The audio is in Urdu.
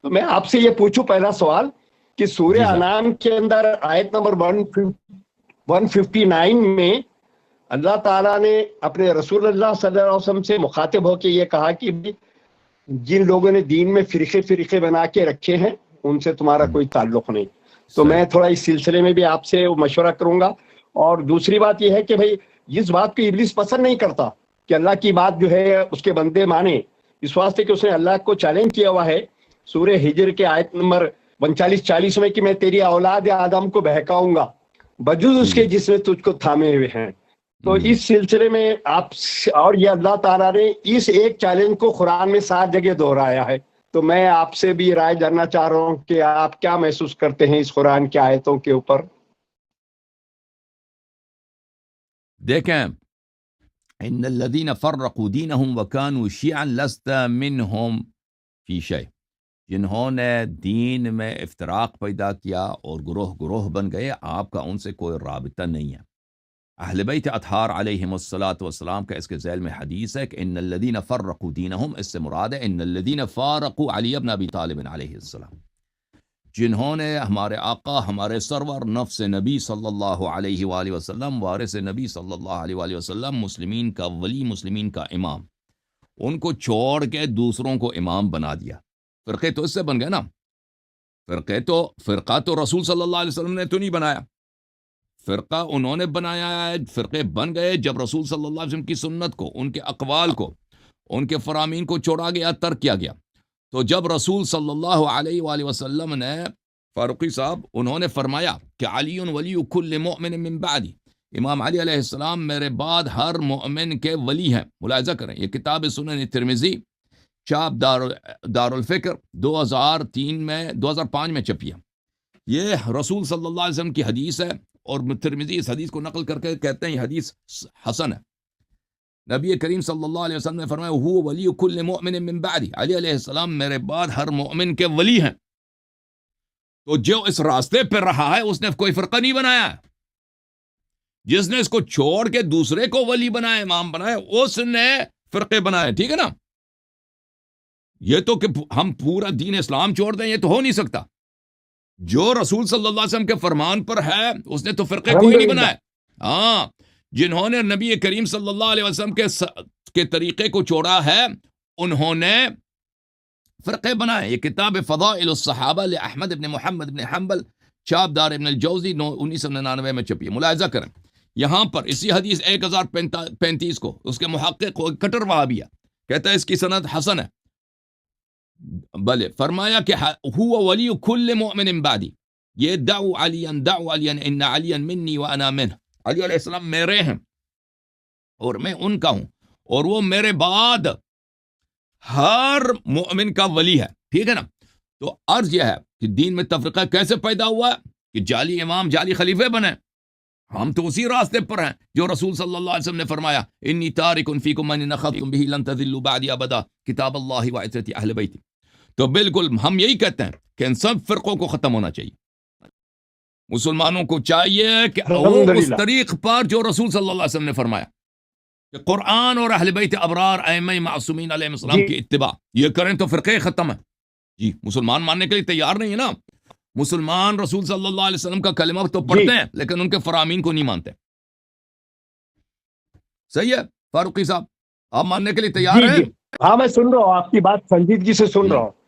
تو میں آپ سے یہ پوچھوں پہلا سوال کہ سورہ جی صاحب، انعام کے اندر آیت نمبر 159 میں اللہ تعالیٰ نے اپنے رسول اللہ صلی اللہ علیہ وسلم سے مخاطب ہو کے یہ کہا کہ جن لوگوں نے دین میں فرقے بنا کے رکھے ہیں ان سے تمہارا کوئی تعلق نہیں. تو میں تھوڑا اس سلسلے میں بھی آپ سے مشورہ کروں گا. اور دوسری بات یہ ہے کہ بھائی جس بات کو ابلیس پسند نہیں کرتا کہ اللہ کی بات جو ہے اس کے بندے مانے، اس واسطے کہ اس نے اللہ کو چیلنج کیا ہوا ہے سورہ ہجر کے آیت نمبر 39-40 میں کہ میں تیری اولاد آدم کو بہکاؤں گا بجز اس کے جس میں تجھ کو تھامے ہوئے ہیں. تو اس سلسلے میں آپ اور یہ اللہ تعالیٰ نے اس ایک چیلنج کو قرآن میں 7 جگہ دہرایا ہے. تو میں آپ سے بھی رائے جاننا چاہ رہا ہوں کہ آپ کیا محسوس کرتے ہیں اس قرآن کی آیتوں کے اوپر. دیکھیں، ان الذین فرقوا دینہم وکانوا شیعا لست منہم فی شیء، جنہوں نے دین میں افتراق پیدا کیا اور گروہ گروہ بن گئے، آپ کا ان سے کوئی رابطہ نہیں ہے. اہل بیت اطہار علیہم الصلاۃ والسلام کا اس کے ذیل میں حدیث ہے کہ ان الذین فرقوا دینہم، اس سے مراد ہے ان الذین فارقوا علی بن ابی طالب علیہ السلام، جنہوں نے ہمارے آقا، ہمارے سرور نفس نبی صلی اللہ علیہ وآلہ وسلم، وارث نبی صلی اللہ علیہ وآلہ وسلم، مسلمین کا ولی، مسلمین کا امام، ان کو چھوڑ کے دوسروں کو امام بنا دیا. فرقے تو اس سے بن گئے نا. فرقہ تو رسول صلی اللہ علیہ وسلم نے تو نہیں بنایا، فرقہ انہوں نے بنایا ہے. فرقے بن گئے جب رسول صلی اللہ علیہ وسلم کی سنت کو، ان کے اقوال کو، ان کے فرامین کو چھوڑا گیا، ترک کیا گیا. تو جب رسول صلی اللہ علیہ وآلہ وسلم نے، فاروقی صاحب، انہوں نے فرمایا کہ علی ولی کل مؤمن من بعدی، امام علی علیہ السلام میرے بعد ہر مؤمن کے ولی ہیں. ملاحظہ کریں، یہ کتاب سنن ترمذی، چاپ دار الفکر، 2005 میں چھپی ہے. یہ رسول صلی اللہ علیہ وسلم کی حدیث ہے، اور ترمذی اس حدیث کو نقل کر کے کہتے ہیں یہ حدیث حسن ہے. نبی کریم صلی اللہ علیہ وسلم نے فرمایا هو ولی کل مؤمن من بعدی، علی علیہ السلام میرے بعد ہر مؤمن کے ولی ہیں. تو جو اس راستے پہ رہا ہے اس نے کوئی فرقہ نہیں بنایا. جس نے اس کو چھوڑ کے دوسرے کو ولی بنایا، امام بنایا، اس نے فرقے بنائے. ٹھیک ہے نا. یہ تو کہ ہم پورا دین اسلام چھوڑ دیں، یہ تو ہو نہیں سکتا. جو رسول صلی اللہ علیہ وسلم کے فرمان پر ہے اس نے تو فرقے کوئی نہیں بنائے. ہاں، جنہوں نے نبی کریم صلی اللہ علیہ وسلم کے طریقے کو چھوڑا ہے انہوں نے فرقے بنائے. یہ کتاب فضائل الصحابہ احمد ابن محمد ابن حنبل، چاپ دار ابن الجوزی، 1999 میں چھپی ہے. ملاحظہ کریں، یہاں پر اسی حدیث 1035 کو اس کے محقق کٹر وہابی کہتا ہے اس کی سند حسن ہے. بلے فرمایا کہ هو ولی کل مؤمن بعدی، یہ دعو علیا ان علیا منی وانا منہ، علی علیہ السلام میرے ہیں اور میں ان کا ہوں، اور وہ میرے بعد ہر مؤمن کا ولی ہے. ٹھیک ہے نا. تو عرض یہ ہے کہ دین میں تفرقہ کیسے پیدا ہوا کہ جعلی امام، جعلی خلیفے بنے. ہم تو اسی راستے پر ہیں جو رسول صلی اللہ علیہ وسلم نے فرمایا انی تارک فیکم من نخذتم به لن تضلوا بعدی ابدا، کتاب اللہ وعترتی اہل بیتی. تو بالکل ہم یہی کہتے ہیں کہ ان سب فرقوں کو ختم ہونا چاہیے. مسلمانوں کو چاہیے کہ وہ اس طریق پر جو رسول صلی اللہ علیہ وسلم نے فرمایا کہ قرآن اور اہل بیت ابرار ائمہ معصومین علیہ السلام کی اتباع، یہ کریں تو فرقے ختم ہیں. جی، مسلمان ماننے کے لیے تیار نہیں ہے نا. مسلمان رسول صلی اللہ علیہ وسلم کا کلمہ تو پڑھتے ہیں لیکن ان کے فرامین کو نہیں مانتے. صحیح ہے فاروقی صاحب، آپ ماننے کے لیے تیار ہیں؟ ہاں، میں سن رہا ہوں، آپ کی بات سنجیدگی سے سن رہا ہوں.